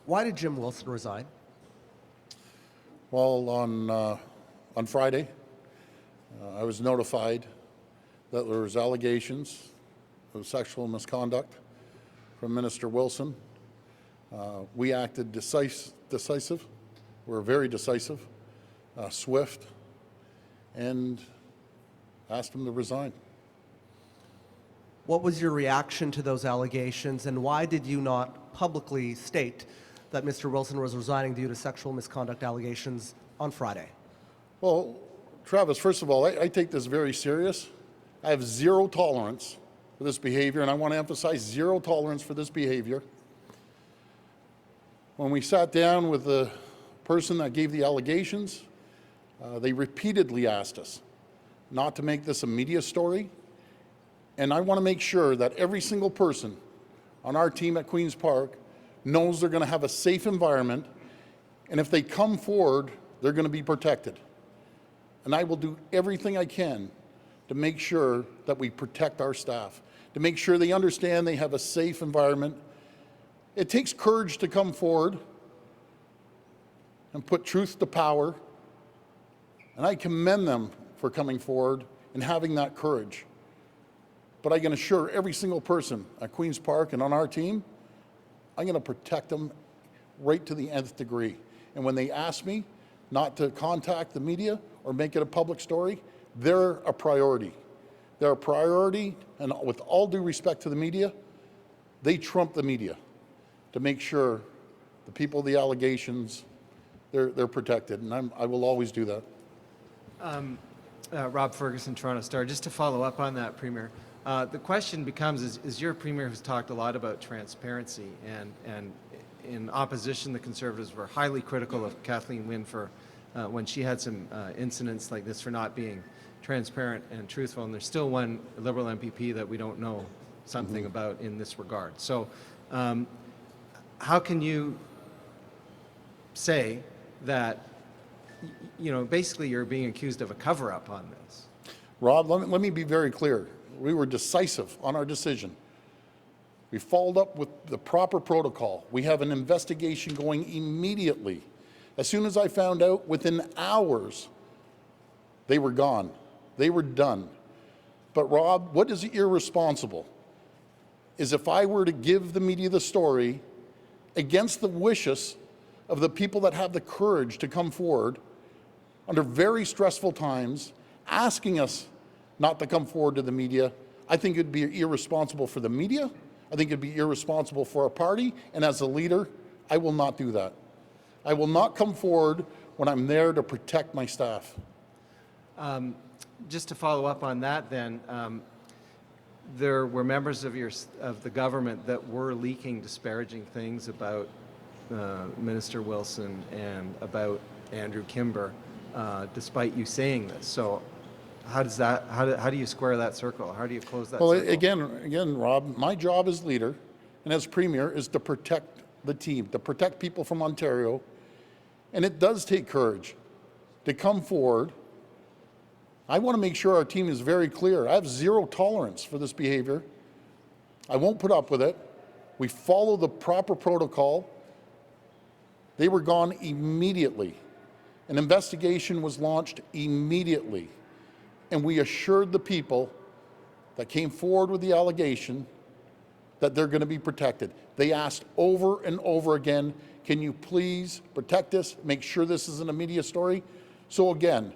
Why did Jim Wilson resign? Well, on Friday, I was notified that there was allegations of sexual misconduct from Minister Wilson. We acted decisive. We were very decisive, swift, and asked him to resign. What was your reaction to those allegations, and why did you not publicly state that Mr. Wilson was resigning due to sexual misconduct allegations on Friday? Well, Travis, first of all, I take this very serious. I have zero tolerance for this behavior, and I want to emphasize zero tolerance for this behavior. When we sat down with the person that gave the allegations, they repeatedly asked us not to make this a media story. And I want to make sure that every single person on our team at Queen's Park knows they're going to have a safe environment, and if they come forward, they're going to be protected. And I will do everything I can to make sure that we protect our staff, to make sure they understand they have a safe environment. It takes courage to come forward and put truth to power, and I commend them for coming forward and having that courage. But I can assure every single person at Queen's Park and on our team, I'm going to protect them right to the nth degree. And when they ask me not to contact the media or make it a public story, they're a priority. They're a priority, and with all due respect to the media, they trump the media to make sure the people of the allegations, they're protected, and I will always do that. Rob Ferguson, Toronto Star. Just to follow up on that, Premier, the question becomes, is your Premier has talked a lot about transparency, and in opposition, the Conservatives were highly critical of Kathleen Wynne for when she had some incidents like this for not being transparent and truthful, and there's still one Liberal MPP that we don't know something about in this regard. So how can you say that, basically you're being accused of a cover-up on this? Rob, let me be very clear. We were decisive on our decision. We followed up with the proper protocol. We have an investigation going immediately. As soon as I found out, within hours, they were gone. They were done. But Rob, what is irresponsible is if I were to give the media the story against the wishes of the people that have the courage to come forward under very stressful times, asking us not to come forward to the media. I think it'd be irresponsible for the media. I think it'd be irresponsible for our party. And as a leader, I will not do that. I will not come forward when I'm there to protect my staff. Just to follow up on that then, there were members of the government that were leaking disparaging things about Minister Wilson and about Andrew Kimber, despite you saying this. So how do you square that circle? How do you close that circle? Again, Rob, my job as leader and as Premier is to protect the team, to protect people from Ontario. And it does take courage to come forward. I want to make sure our team is very clear. I have zero tolerance for this behavior. I won't put up with it. We follow the proper protocol. They were gone immediately. An investigation was launched immediately. And we assured the people that came forward with the allegation that they're going to be protected. They asked over and over again, can you please protect us, make sure this isn't a media story? So again,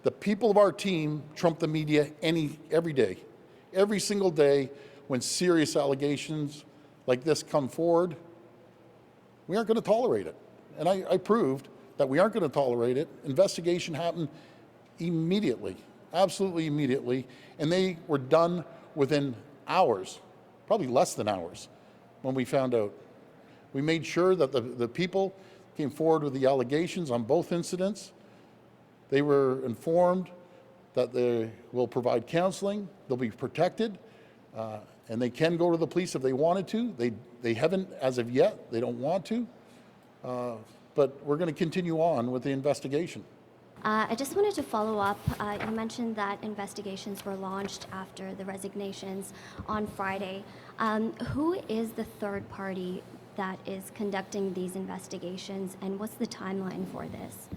the people of our team trump the media every day. Every single day when serious allegations like this come forward, we aren't going to tolerate it. And I proved that we aren't going to tolerate it. Investigation happened immediately, absolutely immediately, and they were done within hours, probably less than hours, when we found out. We made sure that the people came forward with the allegations on both incidents. They were informed that they will provide counseling, they'll be protected, and they can go to the police if they wanted to. They haven't as of yet, they don't want to, but we're going to continue on with the investigation. I just wanted to follow up. You mentioned that investigations were launched after the resignations on Friday. Who is the third party that is conducting these investigations, and what's the timeline for this?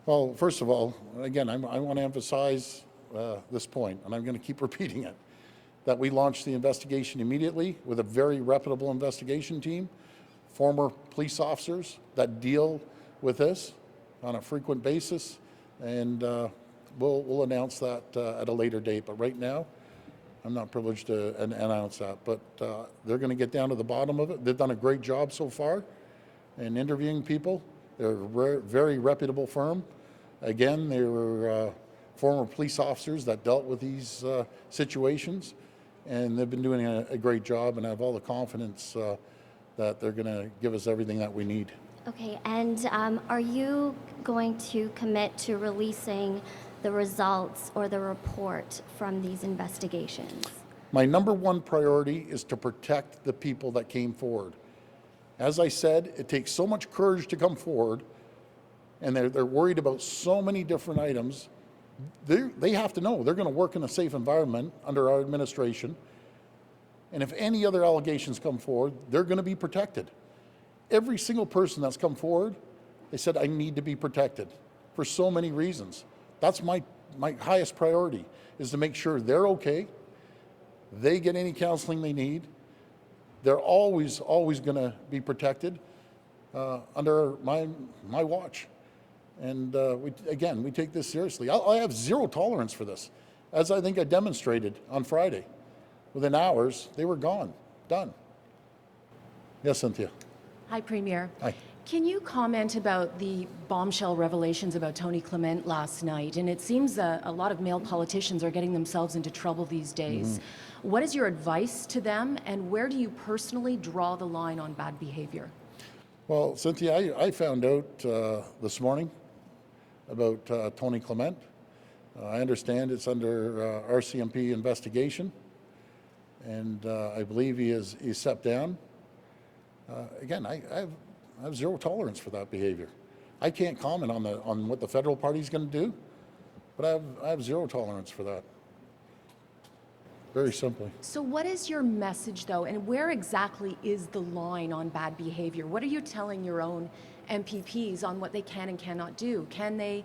Well, first of all, again, I want to emphasize this point, and I'm going to keep repeating it, that we launched the investigation immediately with a very reputable investigation team, former police officers that deal with this on a frequent basis, and we'll announce that at a later date. But right now, I'm not privileged to announce that. But they're going to get down to the bottom of it. They've done a great job so far in interviewing people. They're a very reputable firm. Again, they were former police officers that dealt with these situations, and they've been doing a great job, and I have all the confidence that they're going to give us everything that we need. Okay, and are you going to commit to releasing the results or the report from these investigations? My number one priority is to protect the people that came forward. As I said, it takes so much courage to come forward, and they're worried about so many different items. They have to know they're going to work in a safe environment under our administration, and if any other allegations come forward, they're going to be protected. Every single person that's come forward, they said, I need to be protected for so many reasons. That's my highest priority, is to make sure they're okay, they get any counseling they need. They're always going to be protected under my watch. And we take this seriously. I have zero tolerance for this, as I think I demonstrated on Friday. Within hours, they were gone, done. Yes, Cynthia. Hi, Premier. Hi. Can you comment about the bombshell revelations about Tony Clement last night? And it seems a lot of male politicians are getting themselves into trouble these days. What is your advice to them, and where do you personally draw the line on bad behavior? Well, Cynthia, I found out this morning about Tony Clement. I understand it's under RCMP investigation, and I believe he's stepped down. Again, I have zero tolerance for that behavior. I can't comment on what the federal party is going to do, but I have zero tolerance for that. Very simply. So what is your message, though, and where exactly is the line on bad behavior? What are you telling your own MPPs on what they can and cannot do? Can they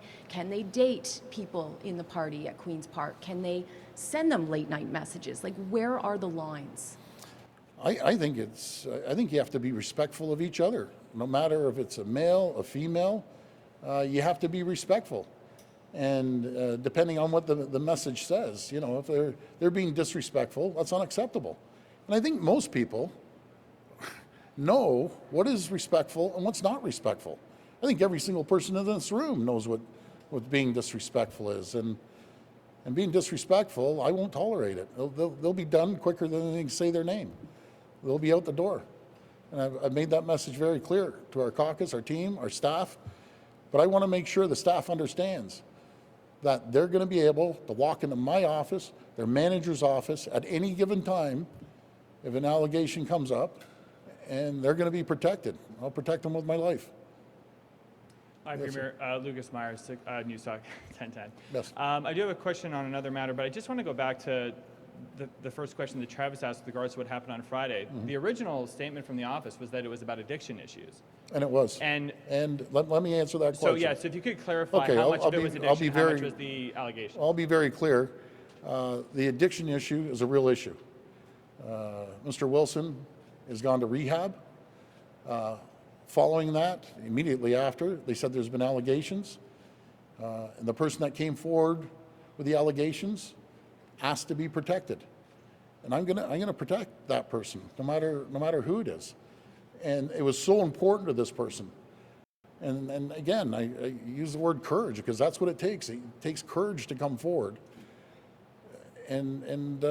date people in the party at Queen's Park? Can they send them late night messages? Like, where are the lines? I think you have to be respectful of each other. No matter if it's a male, a female, you have to be respectful. And depending on what the message says, if they're being disrespectful, that's unacceptable. And I think most people know what is respectful and what's not respectful. I think every single person in this room knows what being disrespectful is. And being disrespectful, I won't tolerate it. They'll be done quicker than they can say their name. They'll be out the door. And I've made that message very clear to our caucus, our team, our staff. But I want to make sure the staff understands that they're going to be able to walk into my office, their manager's office, at any given time if an allegation comes up, and they're going to be protected. I'll protect them with my life. Hi, Yes, Premier. Lucas Myers, News Talk 1010. Yes. I do have a question on another matter, but I just want to go back to the first question that Travis asked with regards to what happened on Friday. The original statement from the office was that it was about addiction issues. And it was. And let me answer that question. so, yeah, so if you could clarify Okay, how I'll- much I'll of it be- was I'll addiction, be how much very- was the allegation? I'll be very clear. The addiction issue is a real issue. Mr. Wilson has gone to rehab. Following that, immediately after, they said there's been allegations. And the person that came forward with the allegations has to be protected. And I'm gonna protect that person, no matter who it is. And it was so important to this person. And again, I use the word courage because that's what it takes. It takes courage to come forward and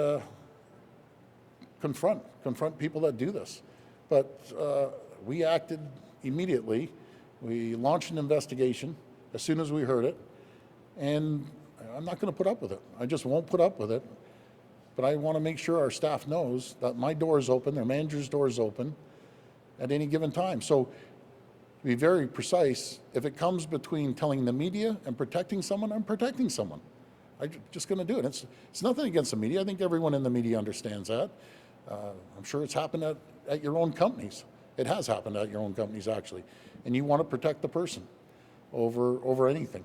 confront people that do this. But we acted immediately. We launched an investigation as soon as we heard it, and I'm not going to put up with it. I just won't put up with it. But I want to make sure our staff knows that my door is open, their manager's door is open at any given time. So to be very precise, if it comes between telling the media and protecting someone, I'm protecting someone. I'm just going to do it. It's nothing against the media. I think everyone in the media understands that. I'm sure it's happened at your own companies. It has happened at your own companies, actually. And you want to protect the person over anything.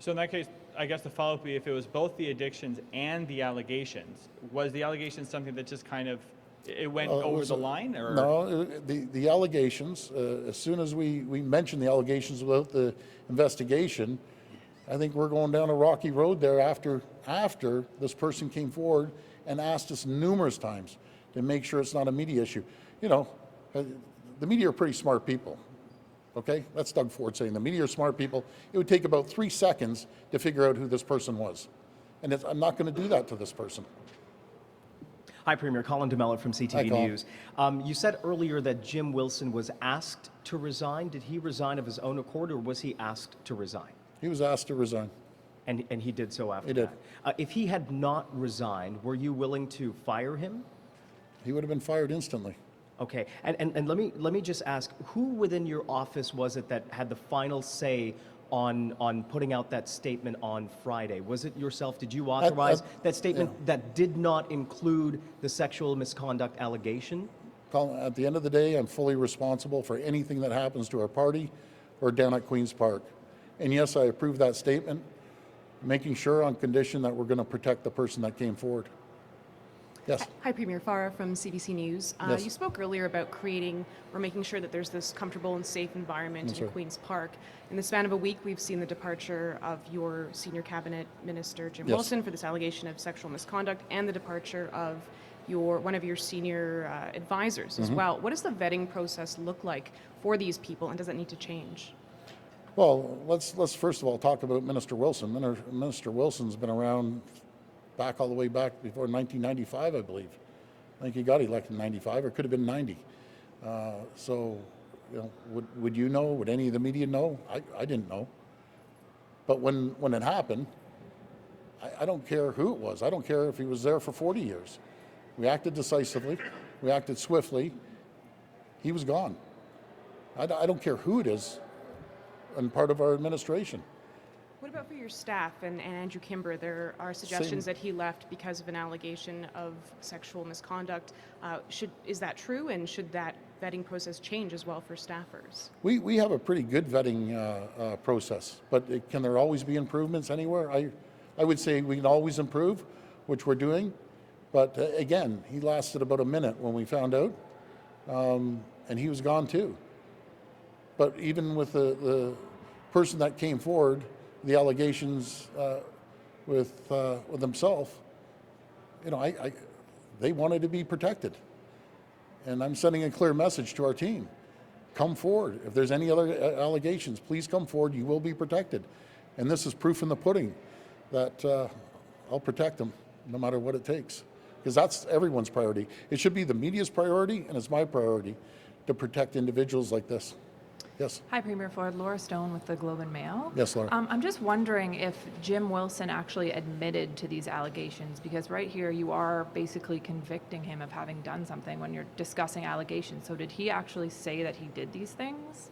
So in that case, I guess the follow-up would be if it was both the addictions and the allegations, was the allegations something that just kind of, it went over the line? Or? No, the allegations, as soon as we mentioned the allegations without the investigation, I think we're going down a rocky road there after this person came forward and asked us numerous times to make sure it's not a media issue. You know, the media are pretty smart people. Okay, that's Doug Ford saying the media are smart people. It would take about 3 seconds to figure out who this person was. And I'm not going to do that to this person. Hi, Premier. Colin DeMello from Hi, CTV Colin. News. You said earlier that Jim Wilson was asked to resign. Did he resign of his own accord, or was he asked to resign? He was asked to resign. And he did so after He did. that. If he had not resigned, were you willing to fire him? He would have been fired instantly. Okay, and let me just ask, who within your office was it that had the final say on putting out that statement on Friday? Was it yourself? Did you authorize that statement that did not include the sexual misconduct allegation? Colin, at the end of the day, I'm fully responsible for anything that happens to our party or down at Queen's Park. And yes, I approve that statement, making sure on condition that we're going to protect the person that came forward. Yes. Hi, Premier Farah from CBC News. Yes. You spoke earlier about creating or making sure that there's this comfortable and safe environment That's in right. Queen's Park. In the span of a week, we've seen the departure of your senior cabinet minister, Jim Yes. Wilson, for this allegation of sexual misconduct, and the departure of one of your senior advisors Mm-hmm. as well. What does the vetting process look like for these people, and does that need to change? Well, let's first of all talk about Minister Wilson. Minister Wilson's been around all the way back before 1995, I believe. I think he got elected in 95, or it could have been 90. So, you know, would you know? Would any of the media know? I didn't know. But when it happened, I don't care who it was. I don't care if he was there for 40 years. We acted decisively. We acted swiftly. He was gone. I don't care who it is and part of our administration. What about for your staff and Andrew Kimber? There are suggestions that he left because of an allegation of sexual misconduct. Is that true, and should that vetting process change as well for staffers? We have a pretty good vetting process, but can there always be improvements anywhere? I would say we can always improve, which we're doing. But again, he lasted about a minute when we found out, and he was gone too. But even with the person that came forward, the allegations with himself, you know, they wanted to be protected. And I'm sending a clear message to our team. Come forward. If there's any other allegations, please come forward. You will be protected. And this is proof in the pudding that I'll protect them no matter what it takes. Because that's everyone's priority. It should be the media's priority, and it's my priority to protect individuals like this. Yes. Hi, Premier Ford. Laura Stone with the Globe and Mail. Yes, Laura. I'm just wondering if Jim Wilson actually admitted to these allegations, because right here you are basically convicting him of having done something when you're discussing allegations. So did he actually say that he did these things?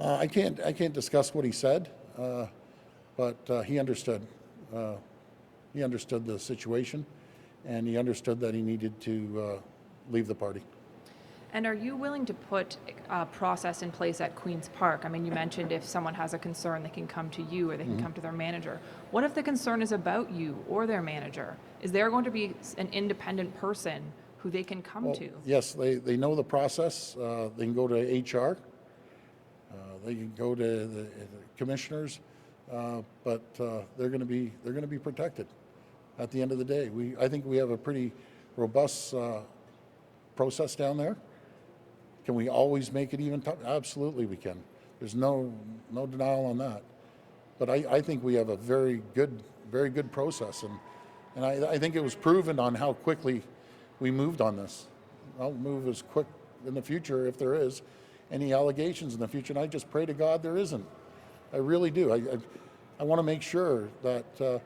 I can't discuss what he said, but he understood. He understood the situation, and he understood that he needed to leave the party. And are you willing to put a process in place at Queen's Park? I mean, you mentioned if someone has a concern, they can come to you or they can come to their manager. What if the concern is about you or their manager? Is there going to be an independent person who they can come to? Yes, they know the process. They can go to HR. They can go to the commissioners, but they're going to be protected. At the end of the day, I think we have a pretty robust process down there. Can we always make it even tough? Absolutely, we can. There's no denial on that. But I think we have a very good process, and I think it was proven on how quickly we moved on this. I'll move as quick in the future if there is any allegations in the future, and I just pray to God there isn't. I really do. I want to make sure that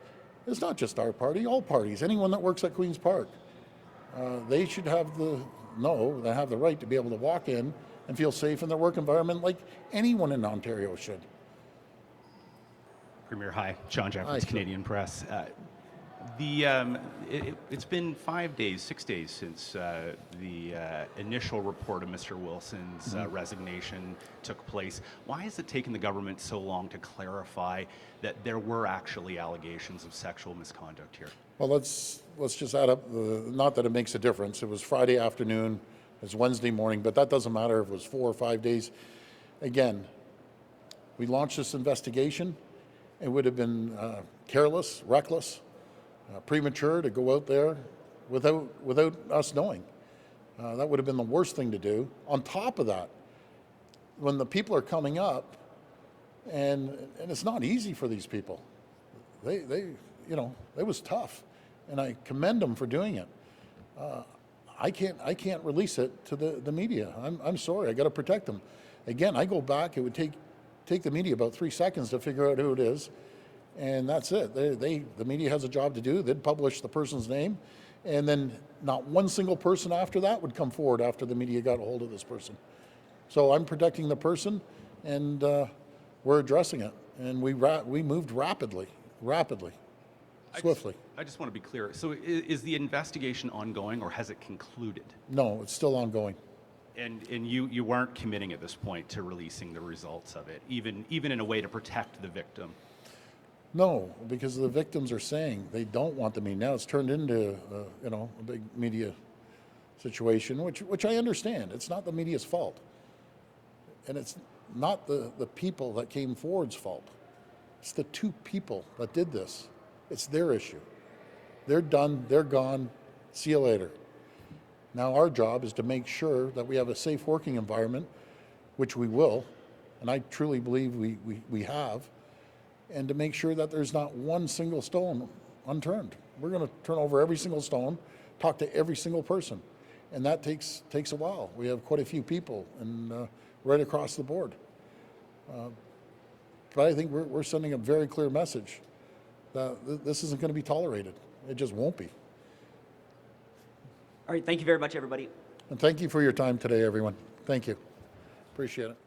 it's not just our party, all parties, anyone that works at Queen's Park, they should have they have the right to be able to walk in and feel safe in their work environment like anyone in Ontario should. Premier, hi. Sean Jeffries, Hi, Sean. Canadian Press. It's been 5 days, 6 days since the initial report of Mr. Wilson's resignation took place. Why has it taken the government so long to clarify that there were actually allegations of sexual misconduct here? Well, let's just add up, not that it makes a difference. It was Friday afternoon, it's Wednesday morning, but that doesn't matter if it was 4 or 5 days. Again, we launched this investigation. It would have been careless, reckless, premature to go out there without us knowing. That would have been the worst thing to do. On top of that, when the people are coming up, and it's not easy for these people. They it was tough, and I commend them for doing it. I can't release it to the media. I'm sorry. I got to protect them. Again, I go back. It would take the media about 3 seconds to figure out who it is, and that's it. The media has a job to do. They'd publish the person's name, and then not one single person after that would come forward after the media got a hold of this person. So I'm protecting the person, and we're addressing it, and we moved rapidly, swiftly. I just want to be clear. So is the investigation ongoing, or has it concluded? No, it's still ongoing. And you weren't committing at this point to releasing the results of it, even in a way to protect the victim? No, because the victims are saying they don't want the media. Now it's turned into a big media situation, which I understand. It's not the media's fault, and it's not the people that came forward's fault. It's the two people that did this. It's their issue. They're done. They're gone. See you later. Now our job is to make sure that we have a safe working environment, which we will, and I truly believe we have, and to make sure that there's not one single stone unturned. We're going to turn over every single stone, talk to every single person, and that takes a while. We have quite a few people, and right across the board. But I think we're sending a very clear message that this isn't going to be tolerated. It just won't be. All right, thank you very much, everybody. And thank you for your time today, everyone. Thank you. Appreciate it.